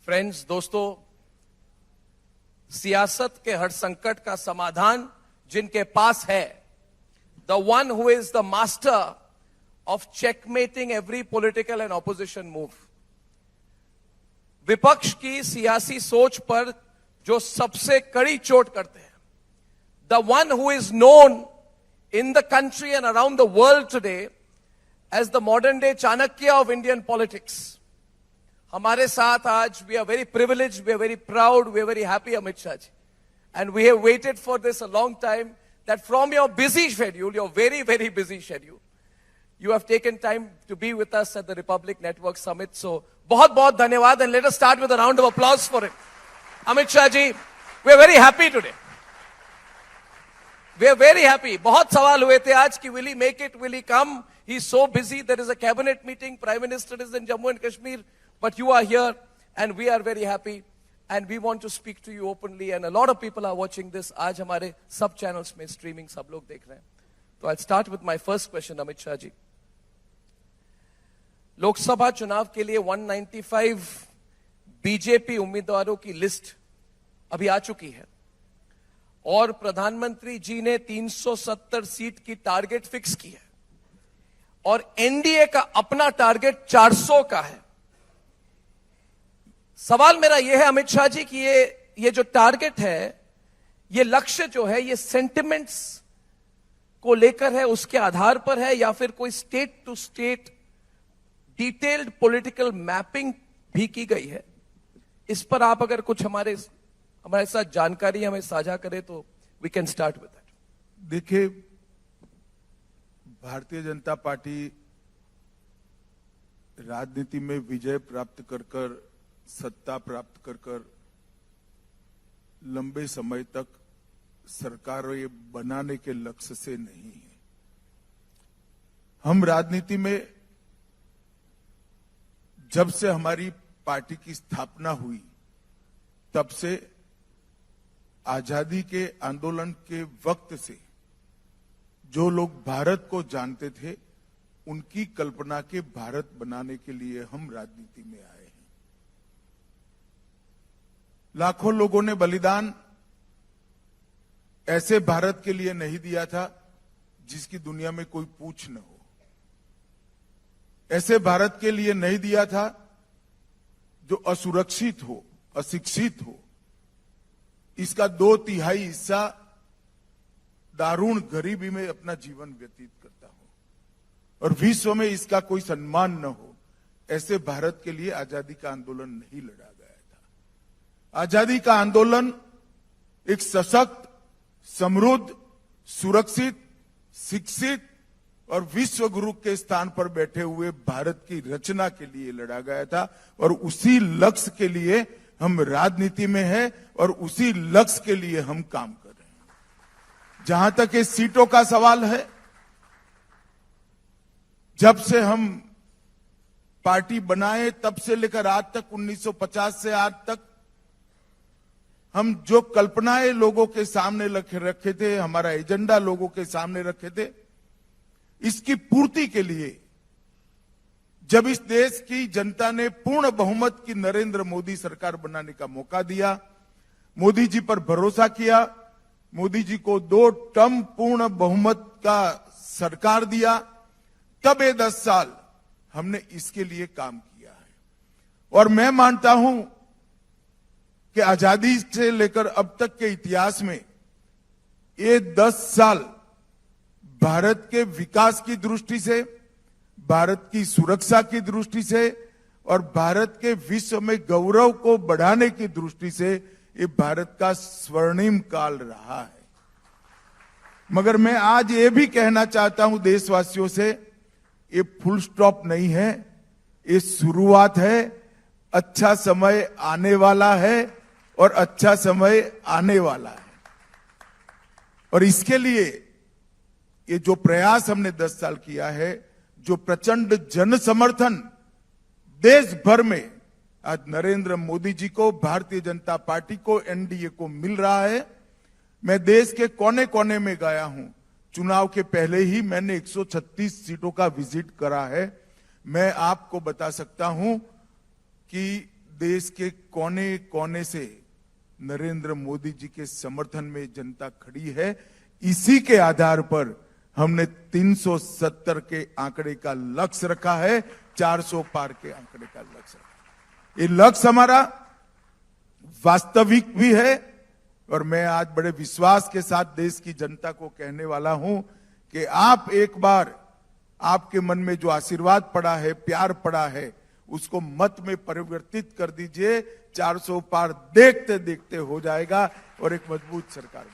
Friends, दोस्तों, सियासत के हर संकट का समाधान जिनके पास है, the one who is the master of checkmating every political and opposition move, विपक्ष की सियासी सोच पर जो सबसे कड़ी चोट करते हैं, the one who is known in the country and around the world today as the modern day Chanakya of Indian politics. हमारे साथ आज we are very privileged, we are very proud, we are very happy, Amit Shah ji. And we have waited for this a long time, that from your busy schedule, your very, very busy schedule, you have taken time to be with us at the Republic Network Summit. So, बहुत धन्यवाद, and let us start with a round of applause for him. Amit Shah ji, we are very happy today. We are very happy. बहुत सवाल हुए थे आज कि will he make it, will he come? He is so busy. There is a cabinet meeting. Prime Minister is in Jammu and Kashmir, but you are here, and we are very happy. And we want to speak to you openly. And a lot of people are watching this. आज हमारे सब channels में streaming सब लोग देख रहे हैं. तो I'll start with my first question, Amit Shah ji. Lok Sabha चुनाव के लिए 195 बीजेपी उम्मीदवारों की लिस्ट अभी आ चुकी है, और प्रधानमंत्री जी ने 370 सीट की टारगेट फिक्स की है, और एनडीए का अपना टारगेट 400 का है. सवाल मेरा यह है अमित शाह जी कि ये जो टारगेट है, ये लक्ष्य जो है, ये सेंटिमेंट्स को लेकर है, उसके आधार पर है, या फिर कोई state to state detailed political mapping भी की गई है? इस पर आप अगर कुछ हमारे साथ जानकारी हमें साझा करें तो we can start with that. देखिए, भारतीय जनता पार्टी राजनीति में विजय प्राप्त कर सत्ता प्राप्त कर लंबे समय तक सरकारें बनाने के लक्ष्य से नहीं है. हम राजनीति में जब से हमारी पार्टी की स्थापना हुई, तब से आजादी के आंदोलन के वक्त से जो लोग भारत को जानते थे, उनकी कल्पना के भारत बनाने के लिए हम राजनीति में आए हैं. लाखों लोगों ने बलिदान ऐसे भारत के लिए नहीं दिया था जिसकी दुनिया में कोई पूछ न हो. ऐसे भारत के लिए नहीं दिया था जो असुरक्षित हो, अशिक्षित हो, इसका 2/3 हिस्सा दारुण गरीबी में अपना जीवन व्यतीत करता हो, और विश्व में इसका कोई सम्मान न हो. ऐसे भारत के लिए आजादी का आंदोलन नहीं लड़ा गया था. आजादी का आंदोलन एक सशक्त, समृद्ध, सुरक्षित, शिक्षित और विश्व गुरु के स्थान पर बैठे हुए भारत की रचना के लिए लड़ा गया था, और उसी लक्ष्य के लिए हम राजनीति में हैं, और उसी लक्ष्य के लिए हम काम कर रहे हैं. जहां तक ये सीटों का सवाल है, जब से हम पार्टी बनाए तब से लेकर आज तक, 1950 से आज तक, हम जो कल्पनाएं लोगों के सामने रखे थे, हमारा एजेंडा लोगों के सामने रखे थे, इसकी पूर्ति के लिए जब इस देश की जनता ने पूर्ण बहुमत की नरेंद्र मोदी सरकार बनाने का मौका दिया, मोदी जी पर भरोसा किया, मोदी जी को 2 टर्म पूर्ण बहुमत का सरकार दिया, तब ये 10 साल हमने इसके लिए काम किया है. और मैं मानता हूं कि आजादी से लेकर अब तक के इतिहास में ये 10 साल भारत के विकास की दृष्टि से, भारत की सुरक्षा की दृष्टि से, और भारत के विश्व में गौरव को बढ़ाने की दृष्टि से ये भारत का स्वर्णिम काल रहा है. मगर मैं आज ये भी कहना चाहता हूं देशवासियों से, ये फुल स्टॉप नहीं है, ये शुरुआत है. अच्छा समय आने वाला है, और अच्छा समय आने वाला है. और इसके लिए ये जो प्रयास हमने 10 साल किया है, जो प्रचंड जन समर्थन देश भर में आज नरेंद्र मोदी जी को, भारतीय जनता पार्टी को, एनडीए को मिल रहा है. मैं देश के कोने कोने में गया हूं. चुनाव के पहले ही मैंने 136 सीटों का विजिट करा है. मैं आपको बता सकता हूं कि देश के कोने कोने से नरेंद्र मोदी जी के समर्थन में जनता खड़ी है। इसी के आधार पर हमने 370 के आंकड़े का लक्ष्य रखा है, 400 पार के आंकड़े का लक्ष्य रखा। ये लक्ष्य हमारा वास्तविक भी है और मैं आज बड़े विश्वास के साथ देश की जनता को कहने वाला हूं कि आप एक बार आपके मन में जो आशीर्वाद पड़ा है, प्यार पड़ा है, उसको मत में परिवर्तित कर दीजिए। 400 पार देखते देखते हो जाएगा और एक मजबूत सरकार